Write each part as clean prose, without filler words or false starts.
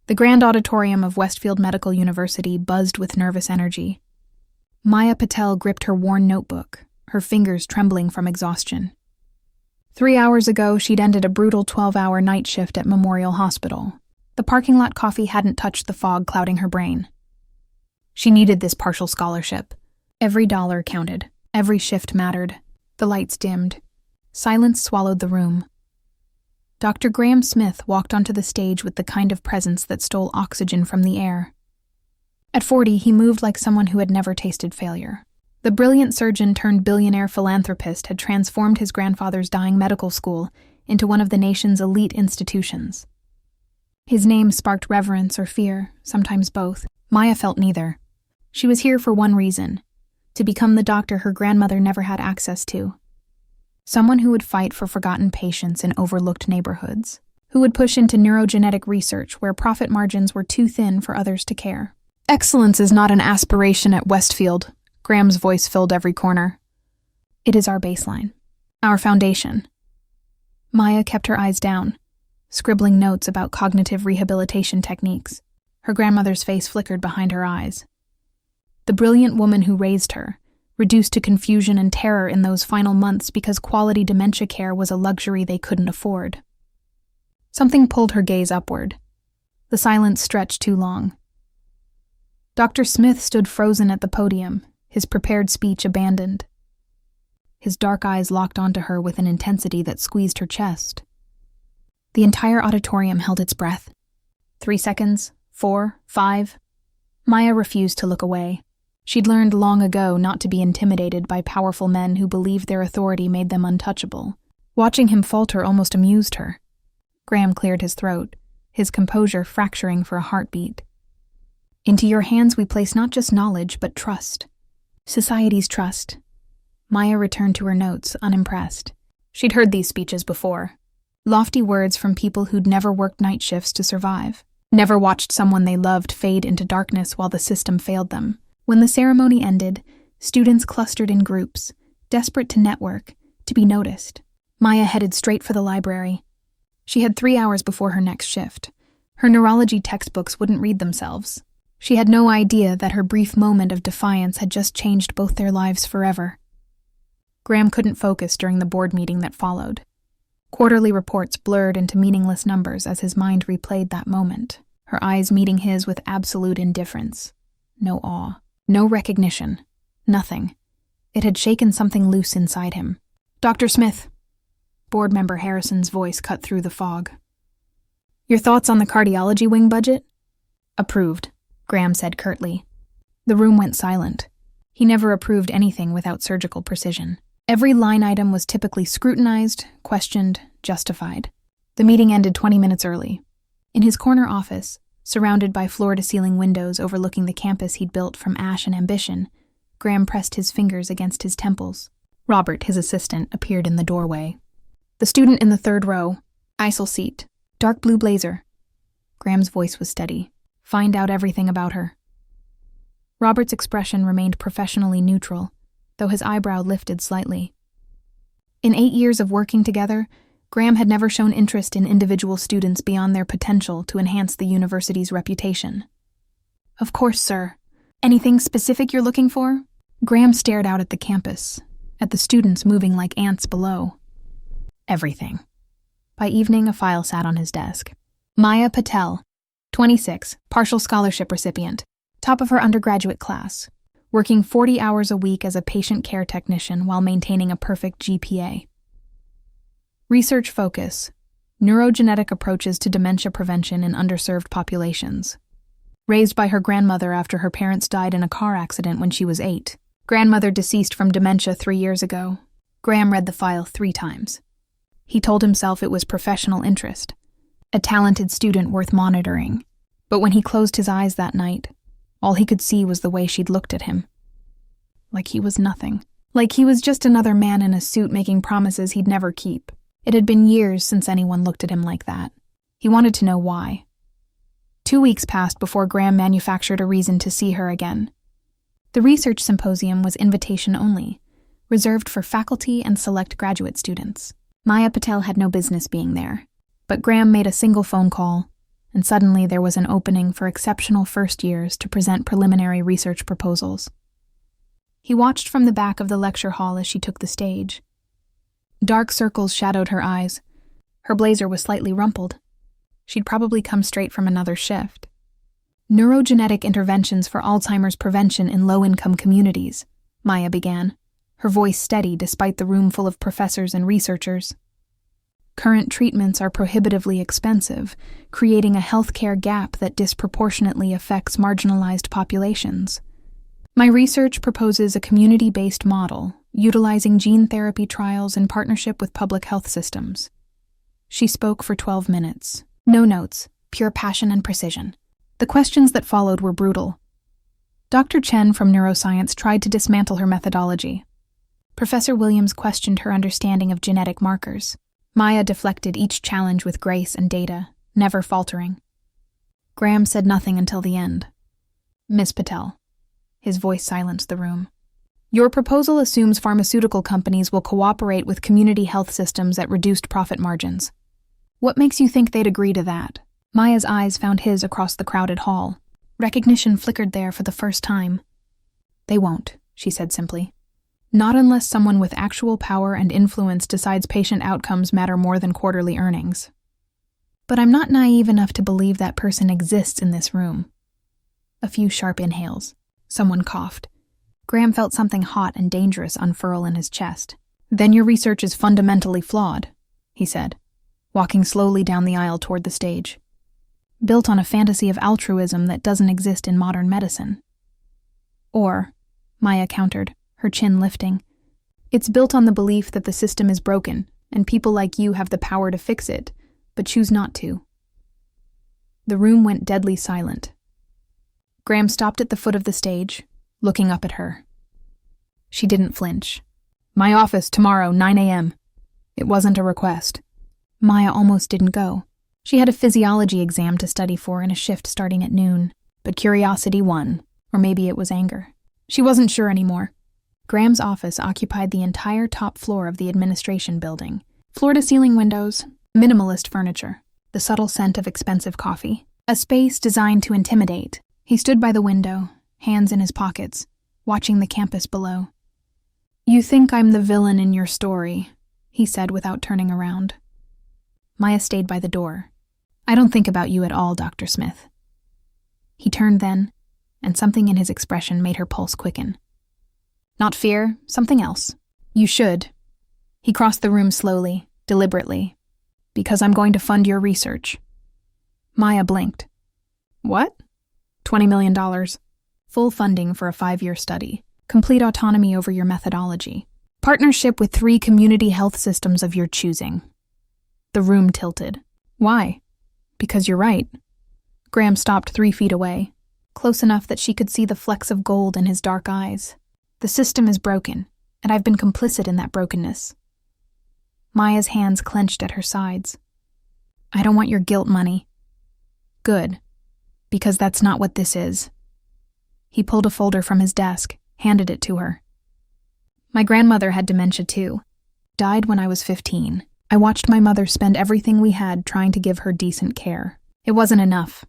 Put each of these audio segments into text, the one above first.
The grand auditorium of Westfield Medical University buzzed with nervous energy. Maya Patel gripped her worn notebook, her fingers trembling from exhaustion. 3 hours ago, she'd ended a brutal 12-hour night shift at Memorial Hospital. The parking lot coffee hadn't touched the fog clouding her brain. She needed this partial scholarship. Every dollar counted. Every shift mattered. The lights dimmed. Silence swallowed the room. Dr. Graham Smith walked onto the stage with the kind of presence that stole oxygen from the air. At 40, he moved like someone who had never tasted failure. The brilliant surgeon turned billionaire philanthropist had transformed his grandfather's dying medical school into one of the nation's elite institutions. His name sparked reverence or fear, sometimes both. Maya felt neither. She was here for one reason: to become the doctor her grandmother never had access to. Someone who would fight for forgotten patients in overlooked neighborhoods, who would push into neurogenetic research where profit margins were too thin for others to care. Excellence is not an aspiration at Westfield. Graham's voice filled every corner. It is our baseline, our foundation. Maya kept her eyes down, scribbling notes about cognitive rehabilitation techniques. Her grandmother's face flickered behind her eyes. The brilliant woman who raised her, reduced to confusion and terror in those final months because quality dementia care was a luxury they couldn't afford. Something pulled her gaze upward. The silence stretched too long. Dr. Smith stood frozen at the podium, his prepared speech abandoned. His dark eyes locked onto her with an intensity that squeezed her chest. The entire auditorium held its breath. 3 seconds, 4, 5. Maya refused to look away. She'd learned long ago not to be intimidated by powerful men who believed their authority made them untouchable. Watching him falter almost amused her. Graham cleared his throat, his composure fracturing for a heartbeat. Into your hands we place not just knowledge, but trust. Society's trust. Maya returned to her notes, unimpressed. She'd heard these speeches before. Lofty words from people who'd never worked night shifts to survive. Never watched someone they loved fade into darkness while the system failed them. When the ceremony ended, students clustered in groups, desperate to network, to be noticed. Maya headed straight for the library. She had 3 hours before her next shift. Her neurology textbooks wouldn't read themselves. She had no idea that her brief moment of defiance had just changed both their lives forever. Graham couldn't focus during the board meeting that followed. Quarterly reports blurred into meaningless numbers as his mind replayed that moment, her eyes meeting his with absolute indifference. No awe, no recognition, nothing. It had shaken something loose inside him. Dr. Smith. Board member Harrison's voice cut through the fog. Your thoughts on the cardiology wing budget? Approved, Graham said curtly. The room went silent. He never approved anything without surgical precision. Every line item was typically scrutinized, questioned, justified. The meeting ended 20 minutes early. In his corner office, surrounded by floor-to-ceiling windows overlooking the campus he'd built from ash and ambition, Graham pressed his fingers against his temples. Robert, his assistant, appeared in the doorway. The student in the third row, ISIL seat, dark blue blazer. Graham's voice was steady. Find out everything about her. Robert's expression remained professionally neutral, though his eyebrow lifted slightly. In 8 years of working together, Graham had never shown interest in individual students beyond their potential to enhance the university's reputation. Of course, sir. Anything specific you're looking for? Graham stared out at the campus, at the students moving like ants below. Everything. By evening, a file sat on his desk. Maya Patel, 26, partial scholarship recipient, top of her undergraduate class, working 40 hours a week as a patient care technician while maintaining a perfect GPA. Research focus: neurogenetic approaches to dementia prevention in underserved populations. Raised by her grandmother after her parents died in a car accident when she was 8. Grandmother deceased from dementia 3 years ago. Graham read the file 3 times. He told himself it was professional interest, a talented student worth monitoring. But when he closed his eyes that night, all he could see was the way she'd looked at him. Like he was nothing. Like he was just another man in a suit making promises he'd never keep. It had been years since anyone looked at him like that. He wanted to know why. 2 weeks passed before Graham manufactured a reason to see her again. The research symposium was invitation only, reserved for faculty and select graduate students. Maya Patel had no business being there, but Graham made a single phone call, and suddenly there was an opening for exceptional first years to present preliminary research proposals. He watched from the back of the lecture hall as she took the stage. Dark circles shadowed her eyes. Her blazer was slightly rumpled. She'd probably come straight from another shift. Neurogenetic interventions for Alzheimer's prevention in low-income communities, Maya began, her voice steady despite the room full of professors and researchers. Current treatments are prohibitively expensive, creating a healthcare gap that disproportionately affects marginalized populations. My research proposes a community-based model, utilizing gene therapy trials in partnership with public health systems. She spoke for 12 minutes. No notes, pure passion and precision. The questions that followed were brutal. Dr. Chen from neuroscience tried to dismantle her methodology. Professor Williams questioned her understanding of genetic markers. Maya deflected each challenge with grace and data, never faltering. Graham said nothing until the end. Miss Patel. His voice silenced the room. Your proposal assumes pharmaceutical companies will cooperate with community health systems at reduced profit margins. What makes you think they'd agree to that? Maya's eyes found his across the crowded hall. Recognition flickered there for the first time. They won't, she said simply. Not unless someone with actual power and influence decides patient outcomes matter more than quarterly earnings. But I'm not naive enough to believe that person exists in this room. A few sharp inhales. Someone coughed. Graham felt something hot and dangerous unfurl in his chest. Then your research is fundamentally flawed, he said, walking slowly down the aisle toward the stage. Built on a fantasy of altruism that doesn't exist in modern medicine. Or, Maya countered, her chin lifting, it's built on the belief that the system is broken and people like you have the power to fix it, but choose not to. The room went deadly silent. Graham stopped at the foot of the stage, looking up at her. She didn't flinch. My office tomorrow, 9 a.m. It wasn't a request. Maya almost didn't go. She had a physiology exam to study for and a shift starting at noon, but curiosity won, or maybe it was anger. She wasn't sure anymore. Graham's office occupied the entire top floor of the administration building. Floor-to-ceiling windows, minimalist furniture, the subtle scent of expensive coffee. A space designed to intimidate. He stood by the window, hands in his pockets, watching the campus below. You think I'm the villain in your story, he said without turning around. Maya stayed by the door. I don't think about you at all, Dr. Smith. He turned then, and something in his expression made her pulse quicken. Not fear, something else. You should. He crossed the room slowly, deliberately. Because I'm going to fund your research. Maya blinked. What? $20 million. Full funding for a 5-year study. Complete autonomy over your methodology. Partnership with 3 community health systems of your choosing. The room tilted. Why? Because you're right. Graham stopped 3 feet away, close enough that she could see the flecks of gold in his dark eyes. The system is broken, and I've been complicit in that brokenness. Maya's hands clenched at her sides. I don't want your guilt money. Good, because that's not what this is. He pulled a folder from his desk, handed it to her. My grandmother had dementia too. Died when I was 15. I watched my mother spend everything we had trying to give her decent care. It wasn't enough.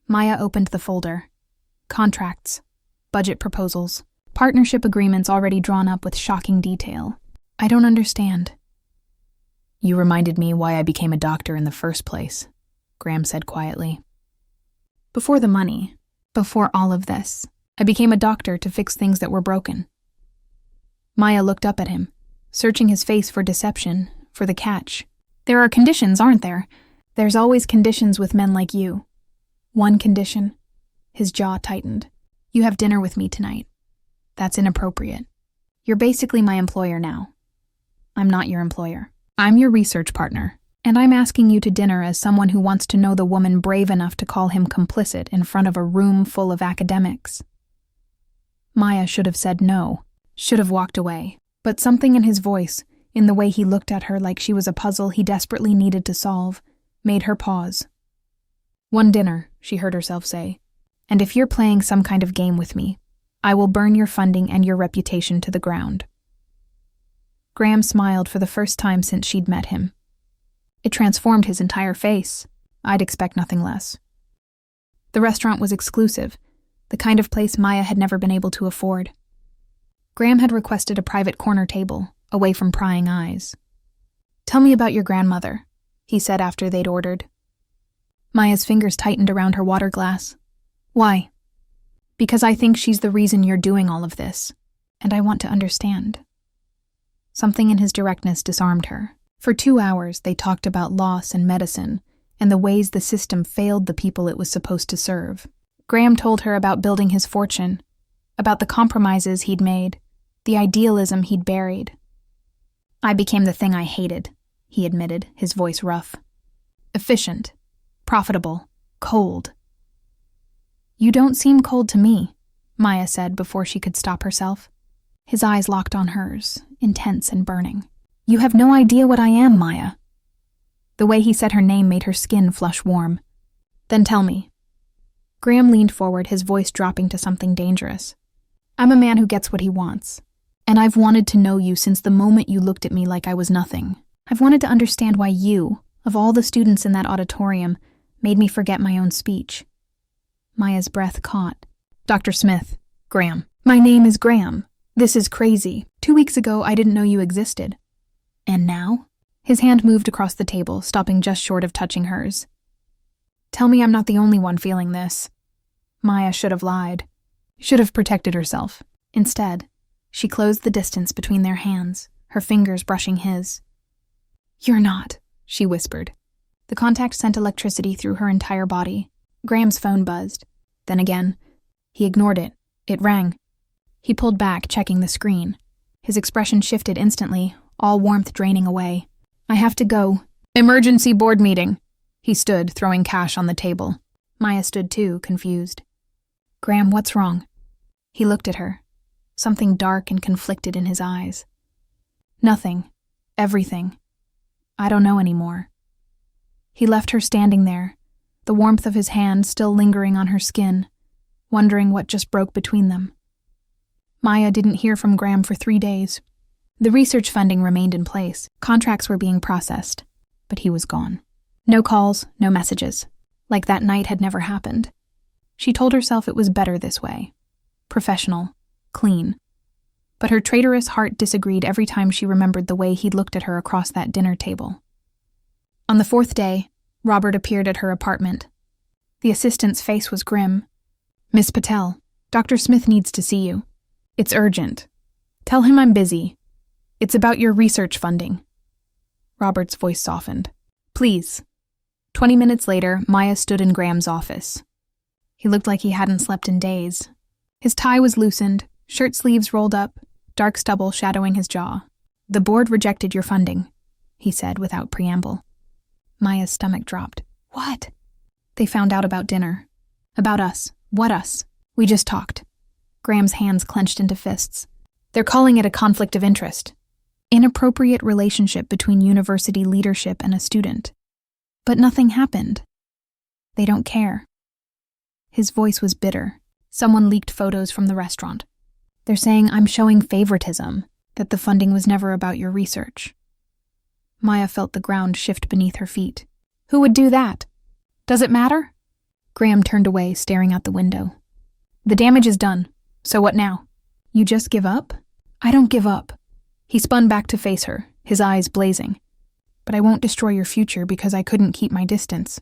Maya opened the folder. Contracts, budget proposals, partnership agreements already drawn up with shocking detail. I don't understand. You reminded me why I became a doctor in the first place, Graham said quietly. Before the money, before all of this, I became a doctor to fix things that were broken. Maya looked up at him, searching his face for deception, for the catch. There are conditions, aren't there? There's always conditions with men like you. One condition. His jaw tightened. You have dinner with me tonight. That's inappropriate. You're basically my employer now. I'm not your employer. I'm your research partner, and I'm asking you to dinner as someone who wants to know the woman brave enough to call him complicit in front of a room full of academics. Maya should have said no, should have walked away, but something in his voice, in the way he looked at her like she was a puzzle he desperately needed to solve, made her pause. One dinner, she heard herself say, and if you're playing some kind of game with me, I will burn your funding and your reputation to the ground. Graham smiled for the first time since she'd met him. It transformed his entire face. I'd expect nothing less. The restaurant was exclusive, the kind of place Maya had never been able to afford. Graham had requested a private corner table, away from prying eyes. "Tell me about your grandmother," he said after they'd ordered. Maya's fingers tightened around her water glass. "Why?" "Because I think she's the reason you're doing all of this, and I want to understand." Something in his directness disarmed her. For 2 hours, they talked about loss and medicine, and the ways the system failed the people it was supposed to serve. Graham told her about building his fortune, about the compromises he'd made, the idealism he'd buried. "I became the thing I hated," he admitted, his voice rough. "Efficient, profitable, cold." "You don't seem cold to me," Maya said before she could stop herself. His eyes locked on hers, intense and burning. "You have no idea what I am, Maya." The way he said her name made her skin flush warm. "Then tell me." Graham leaned forward, his voice dropping to something dangerous. "I'm a man who gets what he wants, and I've wanted to know you since the moment you looked at me like I was nothing. I've wanted to understand why you, of all the students in that auditorium, made me forget my own speech." Maya's breath caught. "Dr. Smith, Graham. My name is Graham. This is crazy. 2 weeks ago, I didn't know you existed. And now?" His hand moved across the table, stopping just short of touching hers. "Tell me I'm not the only one feeling this." Maya should have lied. Should have protected herself. Instead, she closed the distance between their hands, her fingers brushing his. "You're not," she whispered. The contact sent electricity through her entire body. Graham's phone buzzed. Then again. He ignored it. It rang. He pulled back, checking the screen. His expression shifted instantly, all warmth draining away. "I have to go. Emergency board meeting." He stood, throwing cash on the table. Maya stood too, confused. "Graham, what's wrong?" He looked at her, something dark and conflicted in his eyes. "Nothing. Everything. I don't know anymore." He left her standing there, the warmth of his hand still lingering on her skin, wondering what just broke between them. Maya didn't hear from Graham for 3 days. The research funding remained in place, contracts were being processed, but he was gone. No calls, no messages. Like that night had never happened. She told herself it was better this way. Professional, clean. But her traitorous heart disagreed every time she remembered the way he'd looked at her across that dinner table. On the 4th day, Robert appeared at her apartment. The assistant's face was grim. "Miss Patel, Dr. Smith needs to see you. It's urgent. Tell him I'm busy. It's about your research funding." Robert's voice softened. "Please." 20 minutes later, Maya stood in Graham's office. He looked like he hadn't slept in days. His tie was loosened, shirt sleeves rolled up, dark stubble shadowing his jaw. "The board rejected your funding," he said without preamble. Maya's stomach dropped. "What?" "They found out about dinner. About us. What us? We just talked." Graham's hands clenched into fists. "They're calling it a conflict of interest. Inappropriate relationship between university leadership and a student. But nothing happened. They don't care." His voice was bitter. "Someone leaked photos from the restaurant. They're saying I'm showing favoritism, that the funding was never about your research." Maya felt the ground shift beneath her feet. "Who would do that? Does it matter?" Graham turned away, staring out the window. "The damage is done. So what now? You just give up?" "I don't give up." He spun back to face her, his eyes blazing. "But I won't destroy your future because I couldn't keep my distance."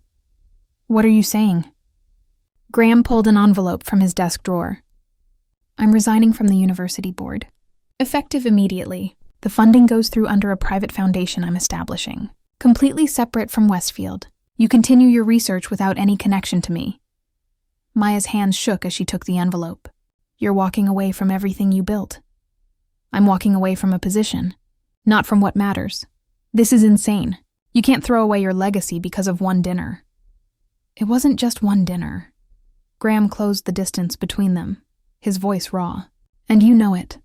"What are you saying?" Graham pulled an envelope from his desk drawer. "I'm resigning from the university board. Effective immediately. The funding goes through under a private foundation I'm establishing. Completely separate from Westfield. You continue your research without any connection to me." Maya's hands shook as she took the envelope. "You're walking away from everything you built." "I'm walking away from a position, not from what matters. This is insane. You can't throw away your legacy because of one dinner." "It wasn't just one dinner." Graham closed the distance between them, his voice raw. "And you know it."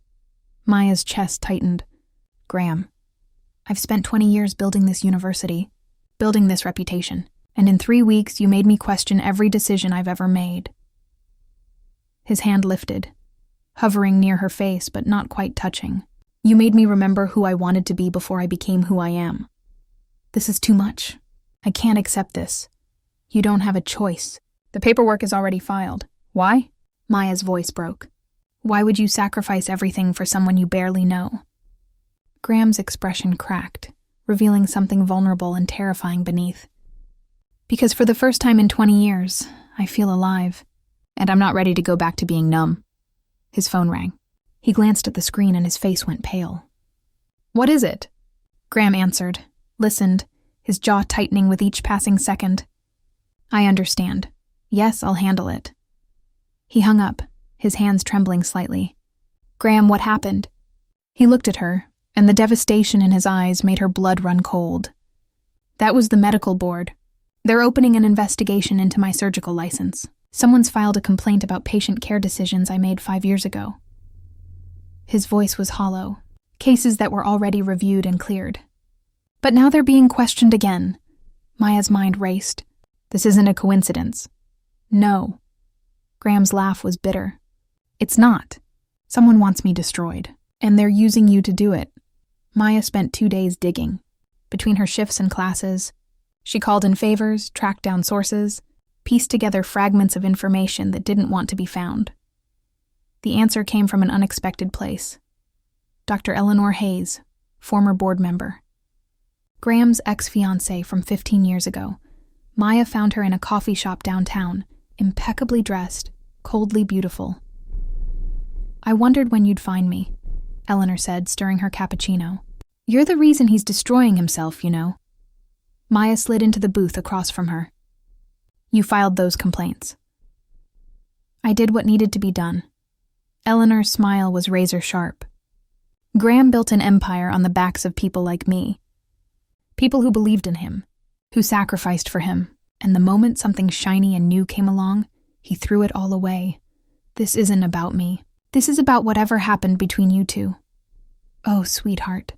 Maya's chest tightened. "Graham, I've spent 20 years building this university, building this reputation, and in 3 weeks you made me question every decision I've ever made." His hand lifted, hovering near her face but not quite touching. "You made me remember who I wanted to be before I became who I am. This is too much. I can't accept this. You don't have a choice. The paperwork is already filed. Why? Maya's voice broke. Why would you sacrifice everything for someone you barely know? Graham's expression cracked, revealing something vulnerable and terrifying beneath. Because for the first time in 20 years, I feel alive, and I'm not ready to go back to being numb. His phone rang. He glanced at the screen and his face went pale. What is it? Graham answered, listened, his jaw tightening with each passing second. I understand. Yes, I'll handle it. He hung up, his hands trembling slightly. Graham, what happened? He looked at her, and the devastation in his eyes made her blood run cold. That was the medical board. They're opening an investigation into my surgical license. Someone's filed a complaint about patient care decisions I made 5 years ago. His voice was hollow. Cases that were already reviewed and cleared. But now they're being questioned again. Maya's mind raced. This isn't a coincidence. No. Graham's laugh was bitter. It's not. Someone wants me destroyed, and they're using you to do it. Maya spent 2 days digging. Between her shifts and classes, she called in favors, tracked down sources, pieced together fragments of information that didn't want to be found. The answer came from an unexpected place. Dr. Eleanor Hayes, former board member. Graham's ex-fiancée from 15 years ago. Maya found her in a coffee shop downtown, impeccably dressed, coldly beautiful. I wondered when you'd find me, Eleanor said, stirring her cappuccino. You're the reason he's destroying himself, you know. Maya slid into the booth across from her. You filed those complaints. I did what needed to be done. Eleanor's smile was razor sharp. Graham built an empire on the backs of people like me. People who believed in him, who sacrificed for him, and the moment something shiny and new came along, he threw it all away. This isn't about me. This is about whatever happened between you two. Oh, sweetheart.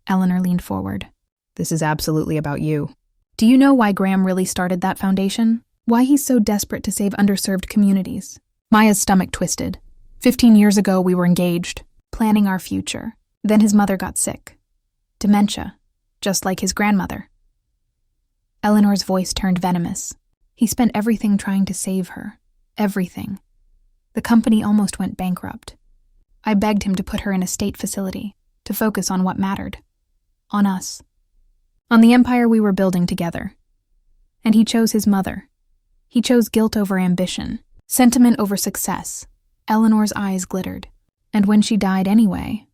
Eleanor leaned forward. This is absolutely about you. Do you know why Graham really started that foundation? Why he's so desperate to save underserved communities? Maya's stomach twisted. 15 years ago, we were engaged, planning our future. Then his mother got sick. Dementia, just like his grandmother. Eleanor's voice turned venomous. He spent everything trying to save her. Everything. The company almost went bankrupt. I begged him to put her in a state facility, to focus on what mattered. On us. On the empire we were building together. And he chose his mother. He chose guilt over ambition, sentiment over success. Eleanor's eyes glittered. And when she died anyway,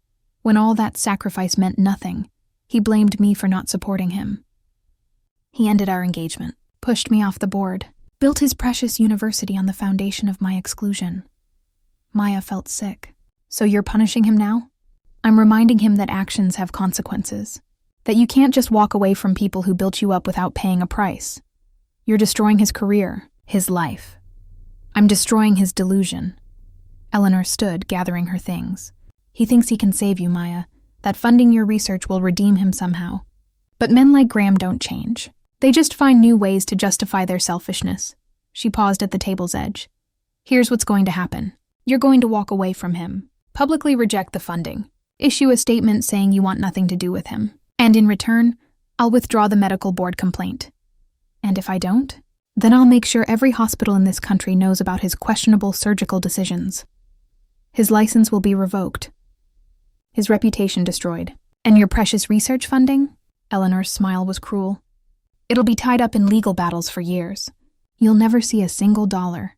when all that sacrifice meant nothing, he blamed me for not supporting him. He ended our engagement, pushed me off the board, built his precious university on the foundation of my exclusion. Maya felt sick. So you're punishing him now? I'm reminding him that actions have consequences. That you can't just walk away from people who built you up without paying a price. You're destroying his career, his life. I'm destroying his delusion. Eleanor stood, gathering her things. He thinks he can save you, Maya. That funding your research will redeem him somehow. But men like Graham don't change. They just find new ways to justify their selfishness. She paused at the table's edge. Here's what's going to happen. You're going to walk away from him, publicly reject the funding, issue a statement saying you want nothing to do with him. And in return, I'll withdraw the medical board complaint. And if I don't, then I'll make sure every hospital in this country knows about his questionable surgical decisions. His license will be revoked. His reputation destroyed. And your precious research funding? Eleanor's smile was cruel. It'll be tied up in legal battles for years. You'll never see a single dollar.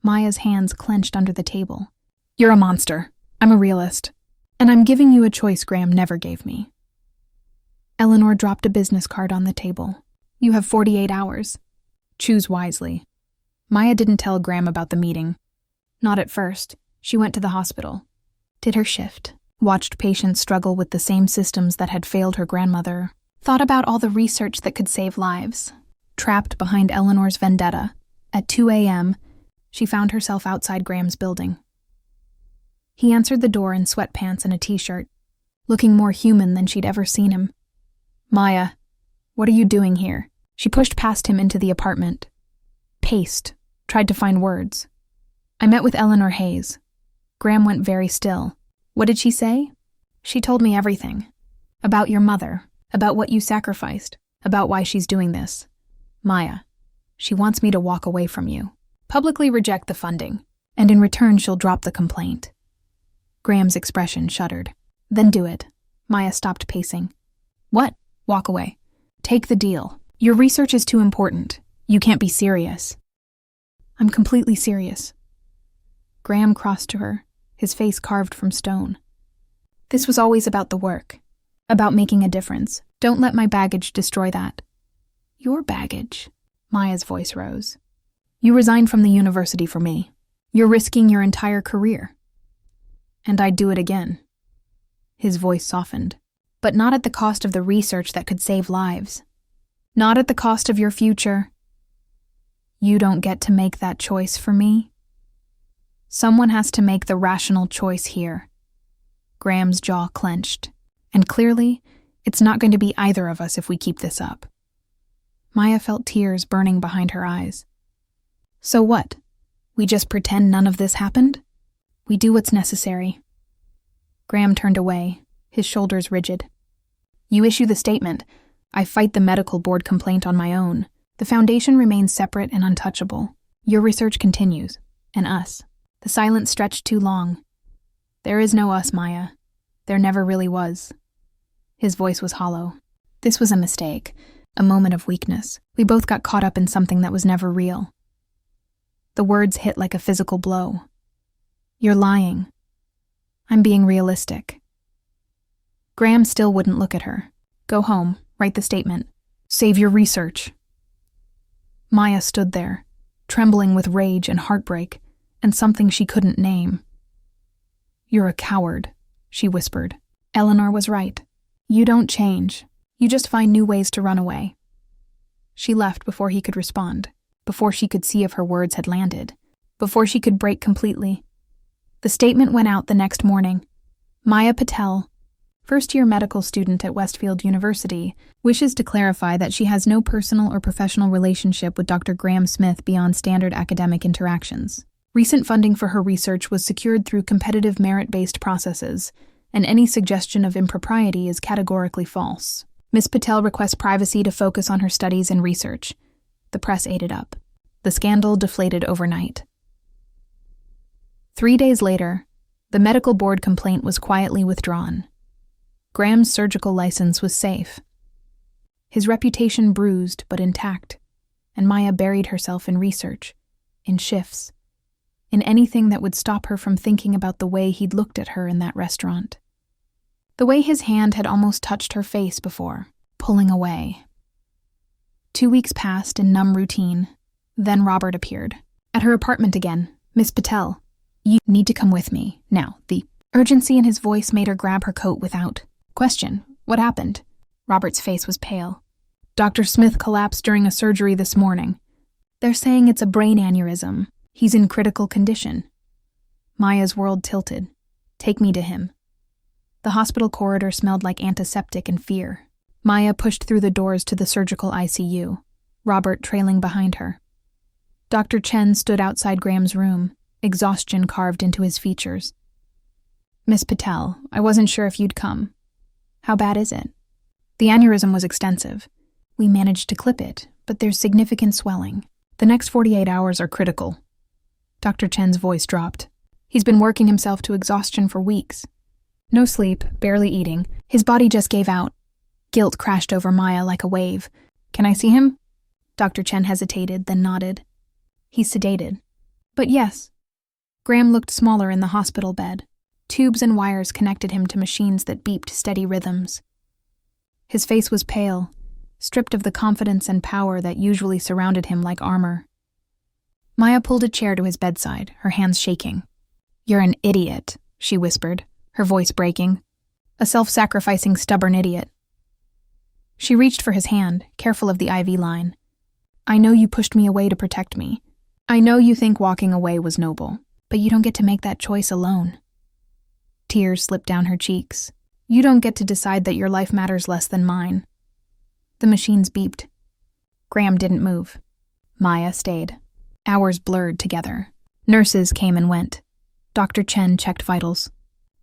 Maya's hands clenched under the table. You're a monster. I'm a realist. And I'm giving you a choice Graham never gave me. Eleanor dropped a business card on the table. You have 48 hours. Choose wisely. Maya didn't tell Graham about the meeting. Not at first. She went to the hospital. Did her shift. Watched patients struggle with the same systems that had failed her grandmother. Thought about all the research that could save lives. Trapped behind Eleanor's vendetta. At 2 a.m., she found herself outside Graham's building. He answered the door in sweatpants and a t-shirt, looking more human than she'd ever seen him. Maya, what are you doing here? She pushed past him into the apartment. Paced, tried to find words. I met with Eleanor Hayes. Graham went very still. What did she say? She told me everything. About your mother, about what you sacrificed, about why she's doing this. Maya, she wants me to walk away from you, publicly reject the funding, and in return she'll drop the complaint. Graham's expression shuddered. Then do it. Maya stopped pacing. What? Walk away. Take the deal. Your research is too important. You can't be serious. I'm completely serious. Graham crossed to her, his face carved from stone. This was always about the work, about making a difference. Don't let my baggage destroy that. Your baggage? Maya's voice rose. You resigned from the university for me. You're risking your entire career. And I'd do it again. His voice softened. But not at the cost of the research that could save lives. Not at the cost of your future. You don't get to make that choice for me. Someone has to make the rational choice here. Graham's jaw clenched. And clearly, it's not going to be either of us if we keep this up. Maya felt tears burning behind her eyes. So what? We just pretend none of this happened? We do what's necessary. Graham turned away, his shoulders rigid. You issue the statement. I fight the medical board complaint on my own. The foundation remains separate and untouchable. Your research continues. And us. The silence stretched too long. There is no us, Maya. There never really was. His voice was hollow. This was a mistake, a moment of weakness. We both got caught up in something that was never real. The words hit like a physical blow. You're lying. I'm being realistic. Graham still wouldn't look at her. Go home, write the statement. Save your research. Maya stood there, trembling with rage and heartbreak, and something she couldn't name. You're a coward, she whispered. Eleanor was right. You don't change. You just find new ways to run away. She left before he could respond, before she could see if her words had landed, before she could break completely. The statement went out the next morning. Maya Patel, first-year medical student at Westfield University, wishes to clarify that she has no personal or professional relationship with Dr. Graham Smith beyond standard academic interactions. Recent funding for her research was secured through competitive merit-based processes, and any suggestion of impropriety is categorically false. Ms. Patel requests privacy to focus on her studies and research. The press ate it up. The scandal deflated overnight. 3 days later, the medical board complaint was quietly withdrawn. Graham's surgical license was safe. His reputation bruised but intact, and Maya buried herself in research, in shifts, in anything that would stop her from thinking about the way he'd looked at her in that restaurant. The way his hand had almost touched her face before, pulling away. 2 weeks passed in numb routine. Then Robert appeared. At her apartment again. Miss Patel, you need to come with me. Now, the urgency in his voice made her grab her coat without question. What happened? Robert's face was pale. Dr. Smith collapsed during a surgery this morning. They're saying it's a brain aneurysm. He's in critical condition. Maya's world tilted. Take me to him. The hospital corridor smelled like antiseptic and fear. Maya pushed through the doors to the surgical ICU, Robert trailing behind her. Dr. Chen stood outside Graham's room, exhaustion carved into his features. Miss Patel, I wasn't sure if you'd come. How bad is it? The aneurysm was extensive. We managed to clip it, but there's significant swelling. The next 48 hours are critical. Dr. Chen's voice dropped. He's been working himself to exhaustion for weeks. No sleep, barely eating. His body just gave out. Guilt crashed over Maya like a wave. Can I see him? Dr. Chen hesitated, then nodded. He's sedated. But yes. Graham looked smaller in the hospital bed. Tubes and wires connected him to machines that beeped steady rhythms. His face was pale, stripped of the confidence and power that usually surrounded him like armor. Maya pulled a chair to his bedside, her hands shaking. You're an idiot, she whispered, her voice breaking. A self-sacrificing, stubborn idiot. She reached for his hand, careful of the IV line. I know you pushed me away to protect me. I know you think walking away was noble, but you don't get to make that choice alone. Tears slipped down her cheeks. You don't get to decide that your life matters less than mine. The machines beeped. Graham didn't move. Maya stayed. Hours blurred together. Nurses came and went. Dr. Chen checked vitals.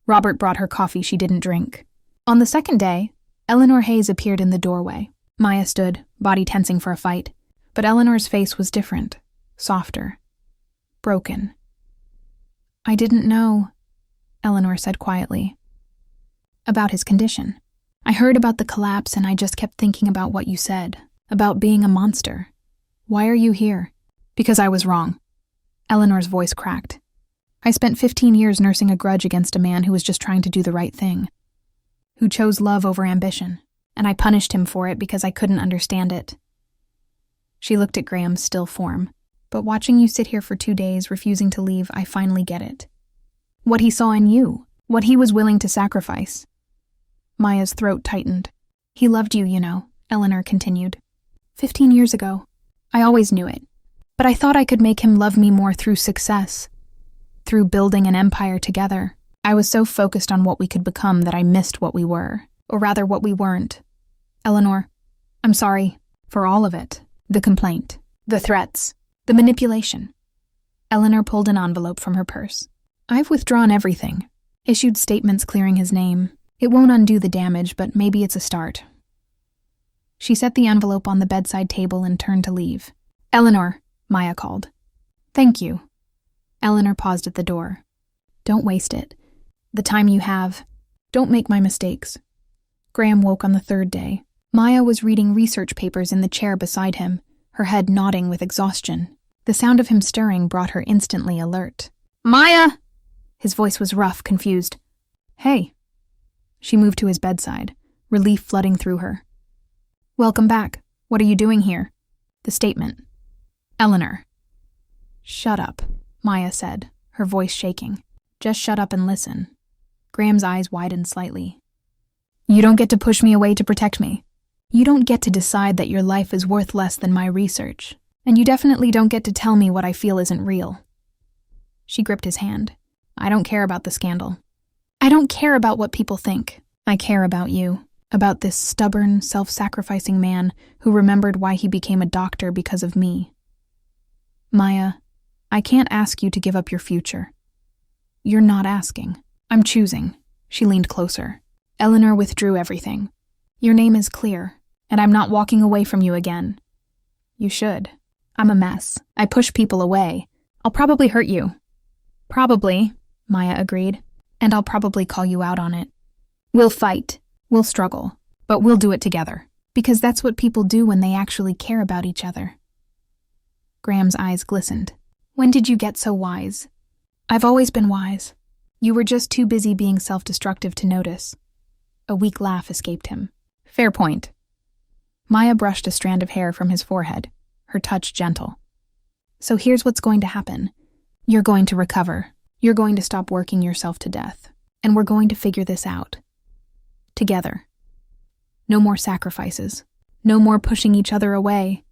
Robert brought her coffee she didn't drink. On the second day, Eleanor Hayes appeared in the doorway. Maya stood, body tensing for a fight. But Eleanor's face was different, softer, broken. "I didn't know," Eleanor said quietly, "about his condition. I heard about the collapse and I just kept thinking about what you said, about being a monster. Why are you here?" "Because I was wrong." Eleanor's voice cracked. "I spent 15 years nursing a grudge against a man who was just trying to do the right thing, who chose love over ambition, and I punished him for it because I couldn't understand it." She looked at Graham's still form. "But watching you sit here for 2 days, refusing to leave, I finally get it. What he saw in you, what he was willing to sacrifice." Maya's throat tightened. "He loved you, you know," Eleanor continued. 15 years ago. I always knew it. But I thought I could make him love me more through success, through building an empire together. I was so focused on what we could become that I missed what we were, or rather what we weren't. Eleanor, I'm sorry for all of it. The complaint, the threats, the manipulation." Eleanor pulled an envelope from her purse. "I've withdrawn everything, issued statements clearing his name. It won't undo the damage, but maybe it's a start." She set the envelope on the bedside table and turned to leave. "Eleanor," Maya called. "Thank you." Eleanor paused at the door. "Don't waste it. The time you have. Don't make my mistakes." Graham woke on the 3rd day. Maya was reading research papers in the chair beside him, her head nodding with exhaustion. The sound of him stirring brought her instantly alert. "Maya!" His voice was rough, confused. "Hey." She moved to his bedside, relief flooding through her. "Welcome back. What are you doing here?" The statement. "Eleanor." "Shut up," Maya said, her voice shaking. "Just shut up and listen." Graham's eyes widened slightly. "You don't get to push me away to protect me. You don't get to decide that your life is worth less than my research. And you definitely don't get to tell me what I feel isn't real." She gripped his hand. "I don't care about the scandal. I don't care about what people think. I care about you, about this stubborn, self-sacrificing man who remembered why he became a doctor because of me. Maya, I can't ask you to give up your future. You're not asking. I'm choosing." She leaned closer. Eleanor withdrew everything. "Your name is clear, and I'm not walking away from you again." "You should. I'm a mess. I push people away. I'll probably hurt you." "Probably," Maya agreed, "and I'll probably call you out on it. We'll fight. We'll struggle. But we'll do it together. Because that's what people do when they actually care about each other." Graham's eyes glistened. "When did you get so wise?" "I've always been wise. You were just too busy being self-destructive to notice." A weak laugh escaped him. "Fair point." Maya brushed a strand of hair from his forehead, her touch gentle. "So here's what's going to happen. You're going to recover. You're going to stop working yourself to death. And we're going to figure this out. Together. No more sacrifices. No more pushing each other away."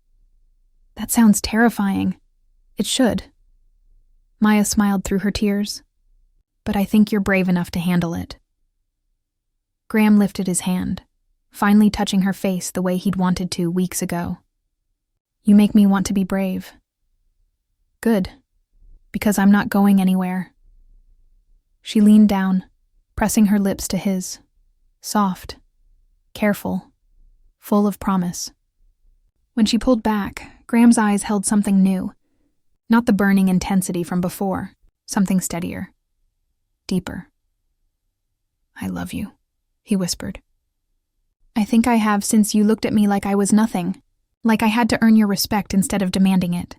"That sounds terrifying." "It should." Maya smiled through her tears. "But I think you're brave enough to handle it." Graham lifted his hand, finally touching her face the way he'd wanted to weeks ago. "You make me want to be brave." "Good. Because I'm not going anywhere." She leaned down, pressing her lips to his. Soft, careful, full of promise. When she pulled back, Graham's eyes held something new. Not the burning intensity from before, something steadier, deeper. "I love you," he whispered. "I think I have since you looked at me like I was nothing, like I had to earn your respect instead of demanding it."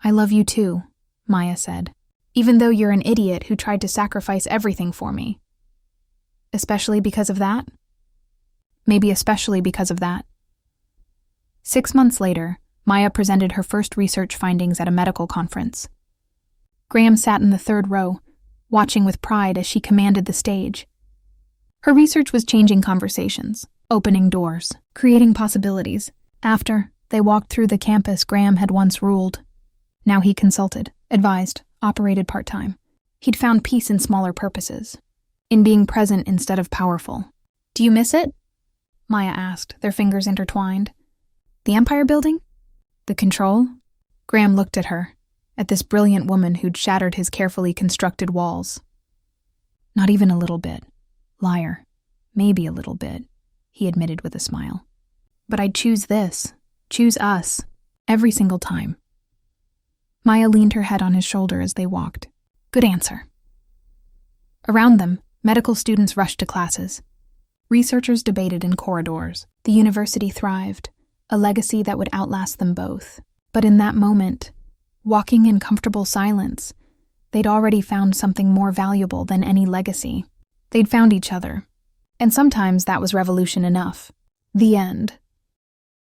"I love you too," Maya said, "even though you're an idiot who tried to sacrifice everything for me." "Especially because of that?" "Maybe especially because of that." 6 months later, Maya presented her first research findings at a medical conference. Graham sat in the 3rd row, watching with pride as she commanded the stage. Her research was changing conversations, opening doors, creating possibilities. After, they walked through the campus Graham had once ruled. Now he consulted, advised, operated part-time. He'd found peace in smaller purposes, in being present instead of powerful. "Do you miss it?" Maya asked, their fingers intertwined. "The Empire building? The control?" Graham looked at her, at this brilliant woman who'd shattered his carefully constructed walls. "Not even a little bit. Liar. Maybe a little bit," he admitted with a smile. "But I'd choose this. Choose us. Every single time. Maya leaned her head on his shoulder as they walked. Good answer. Around them, medical students rushed to classes. Researchers debated in corridors. The university thrived, a legacy that would outlast them both. But in that moment, walking in comfortable silence, they'd already found something more valuable than any legacy. They'd found each other. And sometimes that was revolution enough. The end.